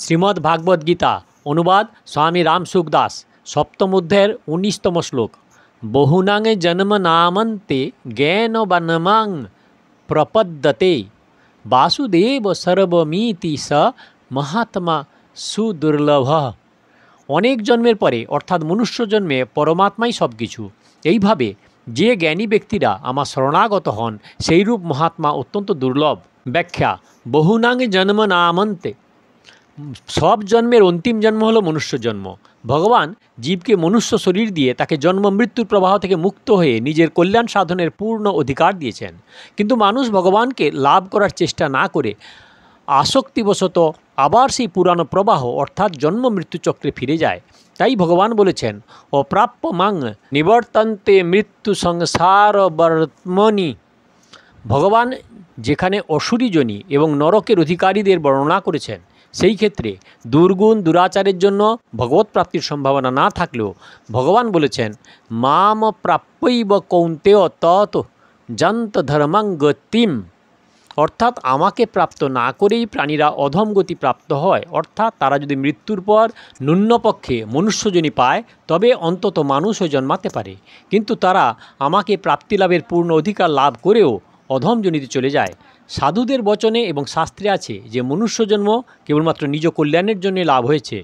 শ্রীমদ্ ভাগবত গীতা অনুবাদ স্বামী রামসুখ দাস সপ্তম অধ্যায়ের 19তম শ্লোক। বহুনাং জন্ম নামন্তে জ্ঞানবনমাং প্রপদ্যতে বাসুদেব সর্বমিতি স মহাত্মা সুদুর্লভ। অনেক জন্মের পরে অর্থাৎ মনুষ্য জন্মে পরমাত্মাই সব কিছু। এইভাবে যে জ্ঞানী ব্যক্তিরা আমার শরণাগত হন সেইরূপ মহাত্মা অত্যন্ত দুর্লভ। ব্যাখ্যা: বহুনাং জন্ম নামন্তে, সব জন্মের অন্তিম জন্ম হলো মনুষ্য জন্ম। ভগবান জীবকে মনুষ্য শরীর দিয়ে তাকে জন্ম মৃত্যুর প্রবাহ থেকে মুক্ত হয়ে নিজের কল্যাণ সাধনের পূর্ণ অধিকার দিয়েছেন। কিন্তু মানুষ ভগবানকে লাভ করার চেষ্টা না করে আসক্তিবশত আবার সেই পুরানো প্রবাহ অর্থাৎ জন্ম মৃত্যু চক্রে ফিরে যায়। তাই ভগবান বলেছেন, অপ্রাপ্য মাং নিবর্তন্তে মৃত্যু সংসার বর্মণি। ভগবান যেখানে অসুরীজনী এবং নরকের অধিকারীদের বর্ণনা করেছেন, সেই ক্ষেত্রে দুর্গুণ দুরাচারের জন্য ভগবত প্রাপ্তির সম্ভাবনা না থাকলেও ভগবান বলেছেন, মাম প্রাপ্যৈব কৌন্তেয় তত যন্ত ধর্মাং গতিম। অর্থাৎ আমাকে প্রাপ্ত না করেই প্রাণীরা অধম গতি প্রাপ্ত হয়। অর্থাৎ তারা যদি মৃত্যুর পর ন্যূনপক্ষে মনুষ্যজনী পায় তবে অন্তত মানুষ হয়ে জন্মাতে পারে, কিন্তু তারা আমাকে প্রাপ্তিলাভের পূর্ণ অধিকার লাভ করেও অধম জনিতে চলে যায়। সাধুদের বচনে এবং শাস্ত্রে আছে যে মনুষ্য জন্ম কেবলমাত্র নিজ কল্যাণের জন্য লাভ হয়েছে,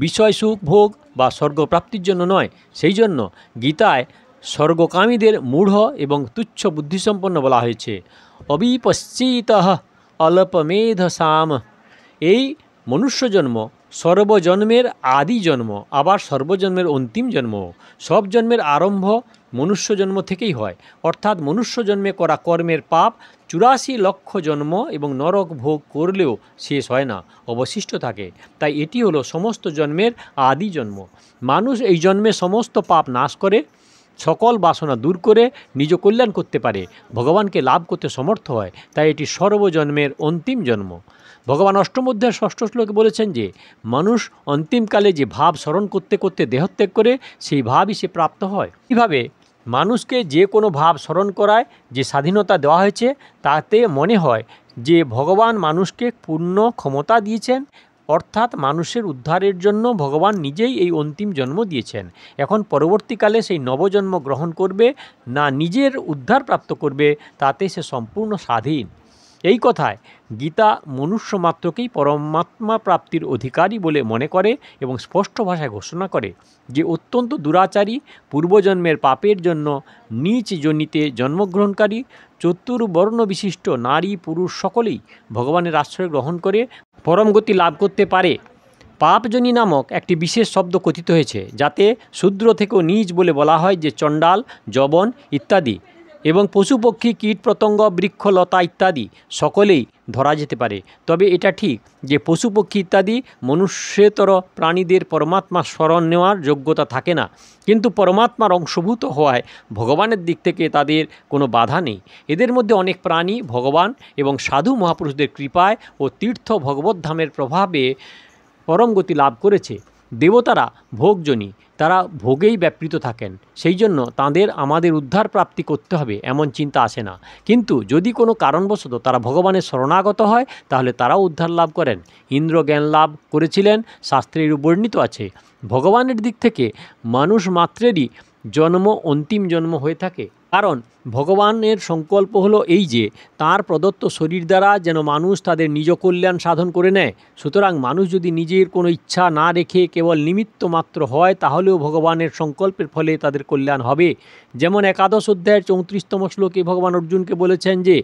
বিষয় সুখ ভোগ বা স্বর্গপ্রাপ্তির জন্য নয়। সেই জন্য গীতায় স্বর্গকামীদের মূঢ় এবং তুচ্ছ বুদ্ধিসম্পন্ন বলা হয়েছে। অবিপশ্চিতঃ অল্পমেধসাম। এই মনুষ্য জন্ম সর্বজন্মের আদি জন্ম, আবার সর্বজন্মের অন্তিম জন্ম। সব জন্মের আরম্ভ মনুষ্য জন্ম থেকেই হয়। অর্থাৎ মনুষ্য জন্মে করা কর্মের পাপ 84 লক্ষ জন্ম এবং নরক ভোগ করলেও শেষ হয় না, অবশিষ্ট থাকে। তাই এটি হলো সমস্ত জন্মের আদি জন্ম। মানুষ এই জন্মে সমস্ত পাপ নাশ করে সকল বাসনা দূর করে নিজ কল্যাণ করতে পারে, ভগবানকে লাভ করতে সমর্থ হয়। তাই এটি সর্বজন্মের অন্তিম জন্ম। ভগবান অষ্টম অধ্যায়ের 6ষ্ঠ শ্লোকে বলেছেন যে মানুষ অন্তিমকালে যে ভাব স্মরণ করতে করতে দেহত্যাগ করে সেই ভাবই সে প্রাপ্ত হয়। এইভাবে মানুষকে যে কোনো ভাব স্মরণ করায় যে স্বাধীনতা দেওয়া হয়েছে, তাতে মনে হয় যে ভগবান মানুষকে পূর্ণ ক্ষমতা দিয়েছেন, অর্থাৎ মানুষের উদ্ধারের জন্য ভগবান নিজেই এই অন্তিম জন্ম দিয়েছেন। এখন পরবর্তীকালে সেই নবজন্ম গ্রহণ করবে না নিজের উদ্ধার প্রাপ্ত করবে, তাতে সে সম্পূর্ণ স্বাধীন। এই কথায় গীতা মনুষ্য মাত্রকেই পরমাত্মা প্রাপ্তির অধিকারী বলে মনে করে এবং স্পষ্ট ভাষায় ঘোষণা করে যে অত্যন্ত দুরাচারী পূর্বজন্মের পাপের জন্য নীচ যোনিতে জন্মগ্রহণকারী চতুর্বর্ণ বিশিষ্ট নারী পুরুষ সকলেই ভগবানের আশ্রয় গ্রহণ করে পরম গতি লাভ করতে পারে। পাপজনী নামক একটি বিশেষ শব্দ কথিত হয়েছে, যাতে শূদ্র থেকেও নীচ বলে বলা হয় যে চণ্ডাল, যবন ইত্যাদি এবং পশু পক্ষী কীট পতঙ্গ বৃক্ষলতা ইত্যাদি সকলেই ধরা যেতে পারে। তবে এটা ঠিক যে পশু পক্ষী ইত্যাদি মনুষ্যেতর প্রাণীদের পরমাত্মা স্মরণ নেওয়ার যোগ্যতা থাকে না, কিন্তু পরমাত্মার অংশভূত হওয়ায় ভগবানের দিক থেকে তাদের কোনো বাধা নেই। এদের মধ্যে অনেক প্রাণী ভগবান এবং সাধু মহাপুরুষদের কৃপায় ও তীর্থ ভগবত ধামের প্রভাবে পরম গতি লাভ করেছে। দেবতারা ভোগজনী, তারা ভোগেই ব্যাপৃত থাকেন, সেই জন্য তাঁদের আমাদের উদ্ধার প্রাপ্তি করতে হবে এমন চিন্তা আসে না। কিন্তু যদি কোনো কারণবশত তারা ভগবানের শরণাগত হয় তাহলে তারাও উদ্ধার লাভ করেন। ইন্দ্র জ্ঞান লাভ করেছিলেন, শাস্ত্রের বর্ণিত আছে। ভগবানের দিক থেকে মানুষ মাত্রেরই জন্ম অন্তিম জন্ম হয়ে থাকে, কারণ ভগবানের সংকল্প হলো এই যে তাঁর প্রদত্ত শরীর দ্বারা যেন মানুষ তাদের নিজ কল্যাণ সাধন করে নেয়। সুতরাং মানুষ যদি নিজের কোনো ইচ্ছা না রেখে কেবল নিমিত্ত মাত্র হয় তাহলেও ভগবানের সংকল্পের ফলে তাদের কল্যাণ হবে। যেমন একাদশ অধ্যায়ের 34তম শ্লোকে ভগবান অর্জুনকে বলেছেন যে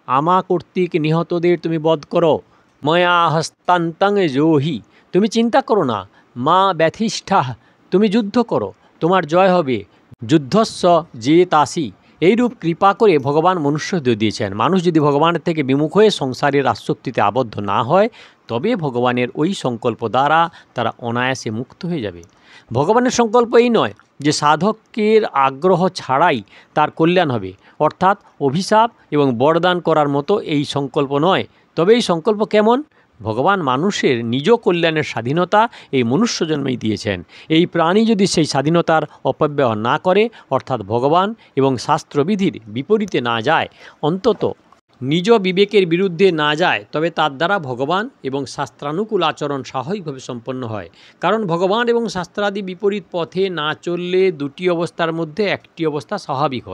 আমা কর্তৃক নিহতদের তুমি বধ করো, ময়া হস্তান্তং জোহি। তুমি চিন্তা করো না, মা ব্যথিষ্ঠাহ, তুমি যুদ্ধ করো, তোমার জয় হবে, যুদ্ধস্ব যে তাসি। এইরূপ কৃপা করে ভগবান মনুষ্য দিয়েছেন। মানুষ যদি ভগবানের থেকে বিমুখ হয়ে সংসারের আসক্তিতে আবদ্ধ না হয় তবে ভগবানের ওই সংকল্প দ্বারা তারা অনায়াসে মুক্ত হয়ে যাবে। ভগবানের সংকল্প এই নয় যে সাধকের আগ্রহ ছাড়াই তার কল্যাণ হবে, অর্থাৎ অভিশাপ এবং বরদান করার মতো এই সংকল্প নয়। তবে এই সংকল্প কেমন? ভগবান মানুষের নিজ কল্যাণের স্বাধীনতা এই মনুষ্য জন্মেই দিয়েছেন। এই প্রাণী যদি সেই স্বাধীনতার অপব্যয় না করে, অর্থাৎ ভগবান এবং শাস্ত্রবিধির বিপরীতে না যায়, অন্তত নিজ বিবেকের বিরুদ্ধে না যায়, তবে তার দ্বারা ভগবান এবং শাস্ত্রানুকূল আচরণ স্বাভাবিকভাবে সম্পন্ন হয়। কারণ ভগবান এবং শাস্ত্রাদি বিপরীত পথে না চললে দুটি অবস্থার মধ্যে একটি অবস্থা স্বাভাবিক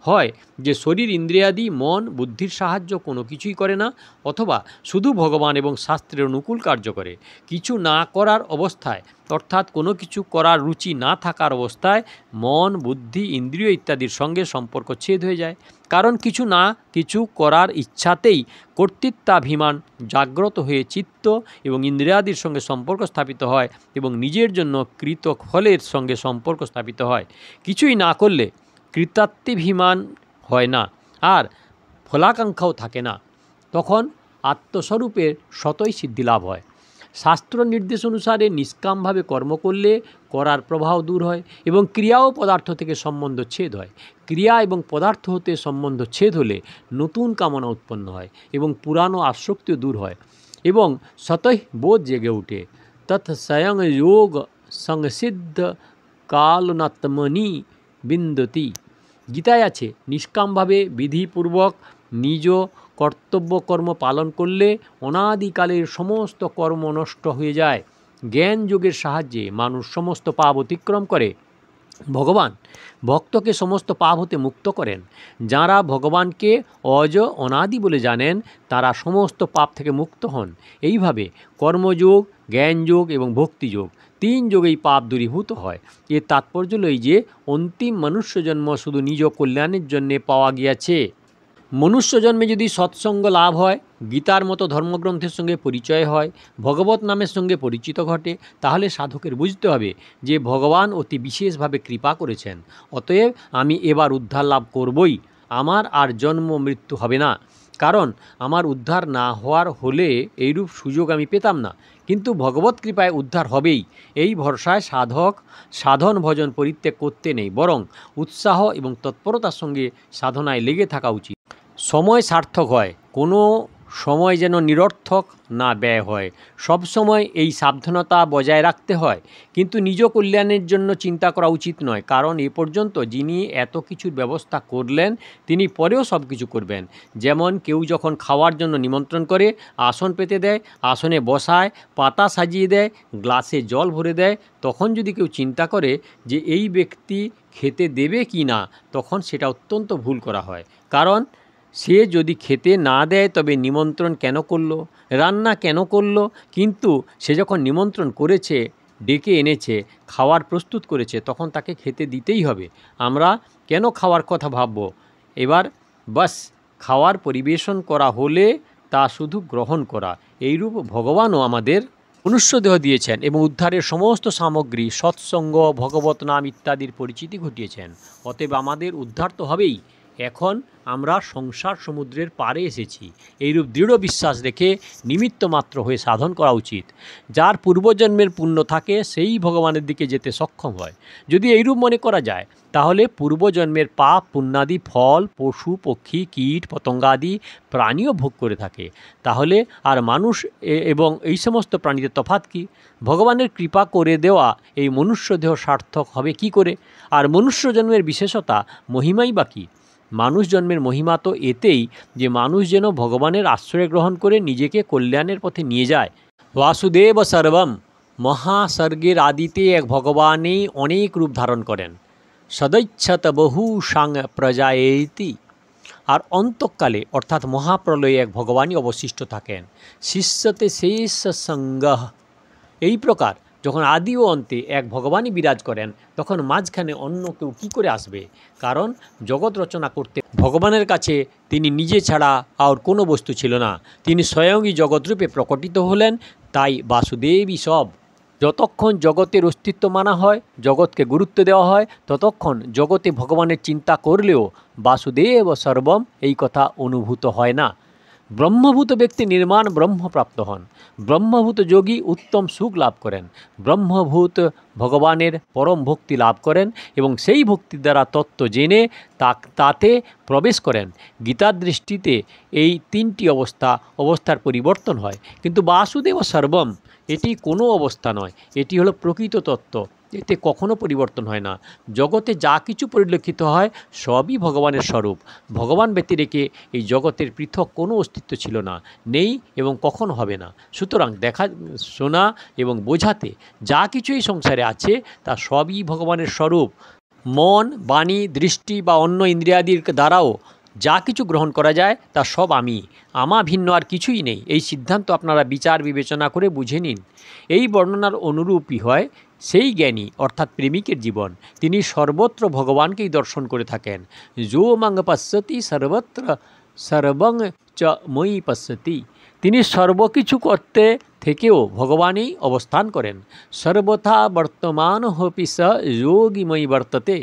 হয় যে শরীর, ইন্দ্রিয়াদি, মন, বুদ্ধির সাহায্য কোনো কিছুই করে না, অথবা শুধু ভগবান এবং শাস্ত্রের অনুকূল কার্য করে। কিছু না করার অবস্থায়, অর্থাৎ কোনো কিছু করার রুচি না থাকার অবস্থায় মন, বুদ্ধি, ইন্দ্রিয় ইত্যাদির সঙ্গে সম্পর্ক ছেদ হয়ে যায়। কারণ কিছু করার ইচ্ছাতেই কর্তৃত্বাভিমান জাগ্রত হয়ে চিত্ত এবং ইন্দ্রিয়াদির সঙ্গে সম্পর্ক স্থাপিত হয় এবং নিজের জন্য কৃত ফলের সঙ্গে সম্পর্ক স্থাপিত হয়। কিছুই না করলে কৃতাত্মাভিমান হয় না, আর ফলাকাঙ্ক্ষাও থাকে না। তখন আত্মস্বরূপের স্বতই সিদ্ধি লাভ হয়। শাস্ত্র নির্দেশ অনুসারে নিষ্কামভাবে কর্ম করলে করার প্রভাব দূর হয় এবং ক্রিয়া ও পদার্থ থেকে সম্বন্ধ ছেদ হয়। ক্রিয়া এবং পদার্থ হতে সম্বন্ধ ছেদ হলে নতুন কামনা উৎপন্ন হয় এবং পুরানো আসক্তিও দূর হয় এবং স্বতঃ বোধ জেগে ওঠে। তৎ স্বয়ং যোগ সংসিদ্ধ কালনাত্মনি বিন্দতি। গীতায় আছে, নিষ্কামভাবে বিধিপূর্বক নিজ কর্তব্যকর্ম পালন করলে অনাদিকালের সমস্ত কর্ম নষ্ট হয়ে যায়। জ্ঞান যোগের সাহায্যে মানুষ সমস্ত পাপ অতিক্রম করে। ভগবান ভক্তকে সমস্ত পাপ হতে মুক্ত করেন। যাঁরা ভগবানকে অজ অনাদি বলে জানেন, তারা সমস্ত পাপ থেকে মুক্ত হন। এইভাবে কর্মযোগ, জ্ঞানযোগ এবং ভক্তিযোগ, তিন যোগেই পাপ দূরীভূত হয়। এর তাৎপর্য এই যে অন্তিম মনুষ্যজন্ম শুধু নিজ কল্যাণের জন্যে পাওয়া গিয়াছে। মনুষ্যজন্মে যদি সৎসঙ্গ লাভ হয়, গীতার মতো ধর্মগ্রন্থের সঙ্গে পরিচয় হয়, ভগবত নামের সঙ্গে পরিচিত ঘটে, তাহলে সাধকের বুঝতে হবে যে ভগবান অতি বিশেষভাবে কৃপা করেছেন। অতএব আমি এবার উদ্ধার লাভ করবই, আমার আর জন্ম মৃত্যু হবে না। কারণ আমার উদ্ধার না হওয়ার হলে এইরূপ সুযোগ আমি পেতাম না, কিন্তু ভগবত কৃপায় উদ্ধার হবেই, এই ভরসায় সাধন ভজন পরিত্যাগ করতে নেই, বরং উৎসাহ এবং তৎপরতার সঙ্গে সাধনায় লেগে থাকা উচিত। সময় সার্থক হয়, কোনো সময় যেন নিরর্থক না ব্যয় হয়। সব সময় এই সাবধানতা বজায় রাখতে হয়। কিন্তু নিজ কল্যাণের জন্য চিন্তা করা উচিত নয়, কারণ এ পর্যন্ত যিনি এত কিছুর ব্যবস্থা করলেন, তিনি পরেও সব কিছু করবেন। যেমন কেউ যখন খাওয়ার জন্য নিমন্ত্রণ করে, আসন পেতে দেয়, আসনে বসায়, পাতা সাজিয়ে দেয়, গ্লাসে জল ভরে দেয়, তখন যদি কেউ চিন্তা করে যে এই ব্যক্তি খেতে দেবে কি না, তখন সেটা অত্যন্ত ভুল করা হয়। কারণ সে যদি খেতে না দেয়, তবে নিমন্ত্রণ কেন করলো, রান্না কেন করলো? কিন্তু সে যখন নিমন্ত্রণ করেছে, ডেকে এনেছে, খাওয়ার প্রস্তুত করেছে, তখন তাকে খেতে দিতেই হবে। আমরা কেন খাওয়ার কথা ভাবব? এবার বাস খাওয়ার পরিবেশন করা হলে তা শুধু গ্রহণ করা। এইরূপ ভগবানও আমাদের মনুষ্যদেহ দিয়েছেন এবং উদ্ধারের সমস্ত সামগ্রী, সৎসঙ্গ, ভগবত নাম ইত্যাদির পরিচিতি ঘটিয়েছেন। অতএব আমাদের উদ্ধার তো হবেই। এখন আমরা সংসার সমুদ্রের পাড়ে এসেছি, এইরূপ দৃঢ় বিশ্বাস রেখে নিমিত্ত মাত্র হয়ে সাধন করা উচিত। যার পূর্বজন্মের পুণ্য থাকে, সেই ভগবানের দিকে যেতে সক্ষম হয়। যদি এইরূপ মনে করা যায়, তাহলে পূর্বজন্মের পাপ পুণ্যাদি ফল পশু পক্ষী কীট পতঙ্গাদি প্রাণীও ভোগ করে থাকে। তাহলে আর মানুষ এবং এই সমস্ত প্রাণীদের তফাৎ কী? ভগবানের কৃপা করে দেওয়া এই মনুষ্যদেহ সার্থক হবে কি করে? আর মনুষ্য জন্মের বিশেষতা, মহিমাই বা কী? মানুষ জন্মের মহিমা তো এতেই যে মানুষ যেন ভগবানের আশ্রয় গ্রহণ করে নিজেকে কল্যাণের পথে নিয়ে যায়। বাসুদেব সর্বম মহাসর্গের আদিতে এক ভগবানেই অনেক রূপ ধারণ করেন। সদৈচ্ছত বহু সাং প্রজায়েতি। আর অন্তকালে অর্থাৎ মহাপ্রলয়ে এক ভগবানই অবশিষ্ট থাকেন। শিষ্যতে শেষ সঙ্গ। এই প্রকার যখন আদি ও অন্তে এক ভগবানই বিরাজ করেন, তখন মাঝখানে অন্য কেউ কী করে আসবে? কারণ জগৎ রচনা করতে ভগবানের কাছে তিনি নিজে ছাড়া আর কোনো বস্তু ছিল না। তিনি স্বয়ংই জগৎরূপে প্রকটিত হলেন, তাই বাসুদেবই সব। যতক্ষণ জগতের অস্তিত্ব মানা হয়, জগৎকে গুরুত্ব দেওয়া হয়, ততক্ষণ জগতে ভগবানের চিন্তা করলেও বাসুদেব সর্বম এই কথা অনুভূত হয় না। ব্রহ্মভূত ব্যক্তি নির্মাণ ব্রহ্মপ্রাপ্ত হন। ব্রহ্মভূত যোগী উত্তম সুখ লাভ করেন। ব্রহ্মভূত ভগবানের পরম ভক্তি লাভ করেন এবং সেই ভক্তির দ্বারা তত্ত্ব জেনে তাতে প্রবেশ করেন। গীতার দৃষ্টিতে এই তিনটি অবস্থার পরিবর্তন হয়। কিন্তু বাসুদেব সর্বম এটি কোনো অবস্থা নয়, এটি হলো প্রকৃত তত্ত্ব। এতে কখনো পরিবর্তন হয় না। জগতে যা কিছু পরিলক্ষিত হয় সবই ভগবানের স্বরূপ। ভগবান ব্যতিরেকে এই জগতের পৃথক কোনো অস্তিত্ব ছিল না, নেই এবং কখনো হবে না। সুতরাং দেখা, শোনা এবং বোঝাতে যা কিছু এই সংসারে আছে তা সবই ভগবানের স্বরূপ। মন, বাণী, দৃষ্টি বা অন্য ইন্দ্রিয়াদির দ্বারাও যা কিছু গ্রহণ করা যায় তা সব আমি, আমা ভিন্ন আর কিছুই নেই। এই সিদ্ধান্ত আপনারা বিচার বিবেচনা করে বুঝে নিন। এই বর্ণনার অনুরূপই হয় সেই জ্ঞানী অর্থাৎ প্রেমিকের জীবন। তিনি সর্বত্র ভগবানকেই দর্শন করে থাকেন। যো মঙ্গ পশ্যতি সর্বত্র সর্বং চ ময়ি পশ্যতি। তিনি সর্বকিছু করতে থেকেও ভগবানেই অবস্থান করেন। সর্বথা বর্তমান হোপি স যোগীময়ী বর্ততে।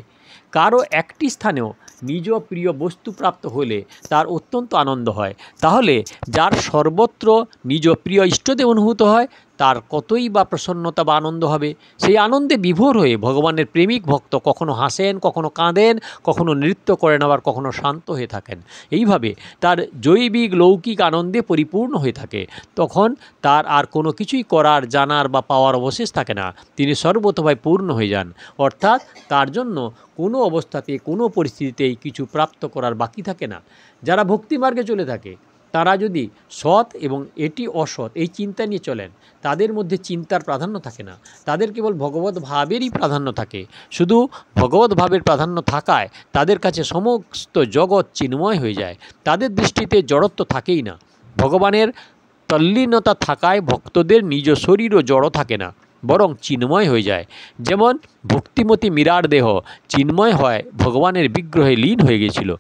কারো একটি স্থানেও নিজ প্রিয় বস্তু প্রাপ্ত হলে তার অত্যন্ত আনন্দ হয়। তাহলে যার সর্বত্র নিজ প্রিয় ইষ্টদেব অনুভূত হয় তার কতই বা প্রসন্নতা বা আনন্দ হবে। সেই আনন্দে বিভোর হয়ে ভগবানের প্রেমিক ভক্ত কখনো হাসেন, কখনো কাঁদেন, কখনো নৃত্য করেন, আবার কখনো শান্ত হয়ে থাকেন। এইভাবে তার জৈবিক লৌকিক আনন্দে পরিপূর্ণ হয়ে থাকে। তখন তার আর কোনো কিছুই করার, জানার বা পাওয়ার অবশেষ থাকে না। তিনি সর্বতোভাবে পূর্ণ হয়ে যান। অর্থাৎ তার জন্য কোনো অবস্থাতে, কোনো পরিস্থিতিতেই কিছু প্রাপ্ত করার বাকি থাকে না। যারা ভক্তিমার্গে চলে থাকে তারা যদি সৎ এবং এটি অসৎ এই চিন্তা নিয়ে চলেন, তাদের মধ্যে চিন্তার প্রাধান্য থাকে না। তাদের কেবল ভগবত ভাবেরই প্রাধান্য থাকে। শুধু ভগবত ভাবের প্রাধান্য থাকায় তাদের কাছে সমস্ত জগৎ চিন্ময় হয়ে যায়। তাদের দৃষ্টিতে জড়ত্ব থাকেই না। ভগবানের তল্লীনতা থাকায় ভক্তদের নিজ শরীরও জড় থাকে না, বরং চিন্ময় হয়ে যায়। যেমন ভক্তিমতী মীরার দেহ চিন্ময় হয় ভগবানের বিগ্রহে লীন হয়ে গেছিল।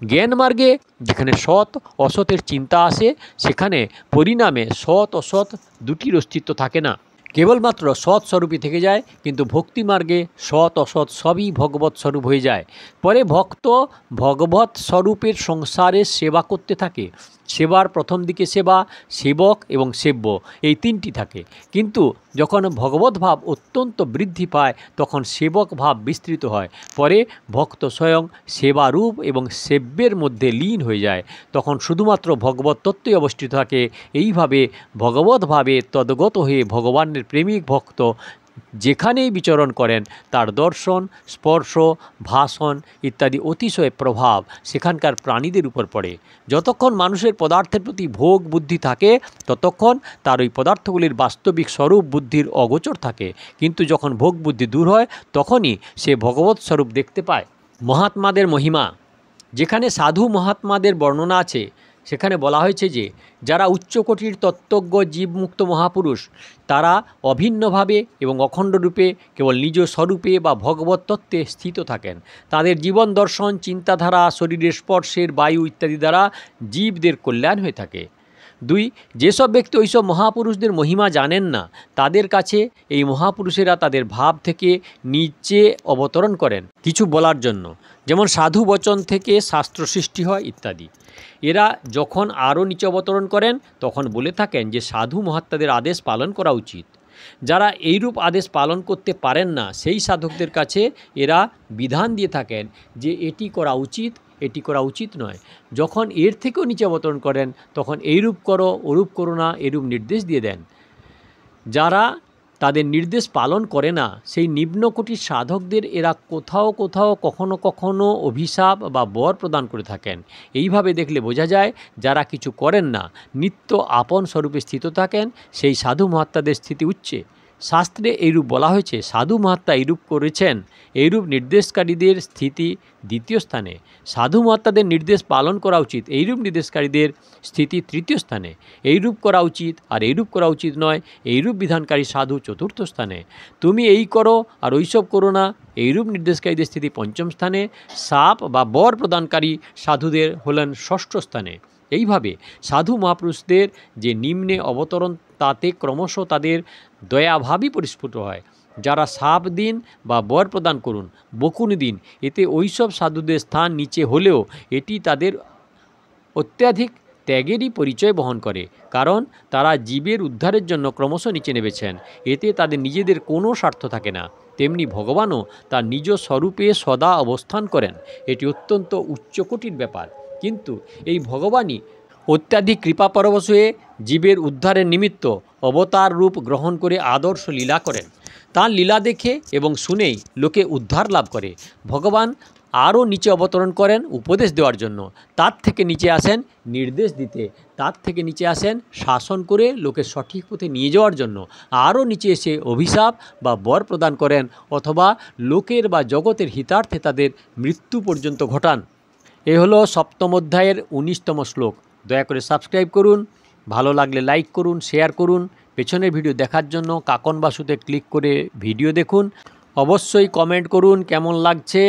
জ্ঞান মার্গে যেখানে সৎ অসতের চিন্তা আসে সেখানে পরিণামে সৎ অসৎ দুটির অস্তিত্ব থাকে না, কেবলমাত্র সৎ স্বরূপই থেকে যায়। কিন্তু ভক্তি মার্গে সৎ অসৎ সবই ভগবৎ স্বরূপ হয়ে যায়। পরে ভক্ত ভগবৎ স্বরূপের সংসারে সেবা করতে থাকে। সেবার প্রথম দিকে সেবা, সেবক এবং সেব্য এই তিনটি থাকে। কিন্তু যখন ভগবত ভাব অত্যন্ত বৃদ্ধি পায় তখন সেবক ভাব বিস্তৃত হয়। পরে ভক্ত স্বয়ং সেবারূপ এবং সেব্যের মধ্যে লীন হয়ে যায়। তখন শুধুমাত্র ভগবত তত্ত্বই অবস্থিত থাকে। এইভাবে ভগবত ভাবে তদ্গত হয়ে ভগবানের প্রেমিক ভক্ত যেখানেই বিচরণ করেন তার দর্শন, স্পর্শ, ভাষণ ইত্যাদি অতিশয় প্রভাব সেখানকার প্রাণীদের উপর পড়ে। যতক্ষণ মানুষের পদার্থের প্রতি ভোগ বুদ্ধি থাকে ততক্ষণ তার ওই পদার্থগুলির বাস্তবিক স্বরূপ বুদ্ধির অগোচর থাকে। কিন্তু যখন ভোগ বুদ্ধি দূর হয় তখনই সে ভগবৎ স্বরূপ দেখতে পায়। মহাত্মাদের মহিমা। যেখানে সাধু মহাত্মাদের বর্ণনা আছে সেখানে বলা হয়েছে যে যারা উচ্চকোটির তত্ত্বজ্ঞ জীবমুক্ত মহাপুরুষ তারা অভিন্নভাবে এবং অখণ্ডরূপে কেবল নিজ স্বরূপে বা ভগবত তত্ত্বে স্থিত থাকেন। তাদের জীবন দর্শন, চিন্তাধারা, শরীরের স্পর্শের বায়ু ইত্যাদি দ্বারা জীবদের কল্যাণ হয়ে থাকে। 2. যেসব ব্যক্তি ওইসব মহাপুরুষদের মহিমা জানেন না তাদের কাছে এই মহাপুরুষেরা তাদের ভাব থেকে নিচে অবতরণ করেন কিছু বলার জন্য, যেমন সাধু বচন থেকে শাস্ত্র সৃষ্টি হয় ইত্যাদি। এরা যখন আরও নিচে অবতরণ করেন তখন বলে থাকেন যে সাধু মহাত্মাদের আদেশ পালন করা উচিত। যারা এইরূপ আদেশ পালন করতে পারেন না সেই সাধকদের কাছে এরা বিধান দিয়ে থাকেন যে এটি করা উচিত, এটি করা উচিত নয়। যখন এর থেকেও নিচে অবতরণ করেন তখন এইরূপ করো, ওরূপ করো না, এরূপ নির্দেশ দিয়ে দেন। যারা তাদের নির্দেশ পালন করে না সেই নিম্নকোটির সাধকদের এরা কোথাও কোথাও কখনো কখনো অভিশাপ বা বর প্রদান করে থাকেন। এইভাবে দেখলে বোঝা যায় যারা কিছু করেন না, নিত্য আপন স্বরূপে স্থিত থাকেন সেই সাধু মহাত্মাদের স্থিতি উচ্চে। শাস্ত্রে এইরূপ বলা হয়েছে সাধু মহাত্মা এইরূপ করেছেন, এইরূপ নির্দেশকারীদের স্থিতি দ্বিতীয় স্থানে। সাধু মহাত্মাদের নির্দেশ পালন করা উচিত, এইরূপ নির্দেশকারীদের স্থিতি তৃতীয় স্থানে। এইরূপ করা উচিত আর এইরূপ করা উচিত নয়, এইরূপ বিধানকারী সাধু চতুর্থ স্থানে। তুমি এই করো আর ওইসব করো না, এইরূপ নির্দেশকারীদের স্থিতি পঞ্চম স্থানে। সাপ বা বর প্রদানকারী সাধুদের হলেন ষষ্ঠ স্থানে। এইভাবে সাধু মহাপুরুষদের যে নিম্নে অবতরণ তাতে ক্রমশ তাদের দয়াভাবই পরিস্ফুট হয়। যারা সাপ দিন বা বর প্রদান করুন, বকুনি দিন, এতে ওইসব সাধুদের স্থান নিচে হলেও এটি তাদের অত্যাধিক ত্যাগেরই পরিচয় বহন করে, কারণ তারা জীবের উদ্ধারের জন্য ক্রমশ নিচে নেমেছেন। এতে তাদের নিজেদের কোনো স্বার্থ থাকে না। তেমনি ভগবানও তার নিজ স্বরূপে সদা অবস্থান করেন। এটি অত্যন্ত উচ্চকোটির ব্যাপার। কিন্তু এই ভগবানই অত্যাধিক কৃপাপরবশ হয়ে জীবের উদ্ধারের নিমিত্ত অবতার রূপ গ্রহণ করে আদর্শ লীলা করেন। তাঁর লীলা দেখে এবং শুনেই লোকে উদ্ধার লাভ করে। ভগবান আরও নিচে অবতরণ করেন উপদেশ দেওয়ার জন্য, তার থেকে নিচে আসেন নির্দেশ দিতে, তার থেকে নিচে আসেন শাসন করে লোকে সঠিক পথে নিয়ে যাওয়ার জন্য, আরও নিচে এসে অভিশাপ বা বর প্রদান করেন অথবা লোকের বা জগতের হিতার্থে তাদের মৃত্যু পর্যন্ত ঘটান। এ হলো সপ্তম অধ্যায়ের 19তম শ্লোক। দয়া করে সাবস্ক্রাইব করুন, ভালো লাগলে লাইক করুন, শেয়ার করুন। পেছনের ভিডিও দেখার জন্য কাকন বাসুতে ক্লিক করে ভিডিও দেখুন। অবশ্যই কমেন্ট করুন কেমন লাগছে,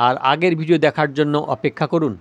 আর আগের ভিডিও দেখার জন্য অপেক্ষা করুন।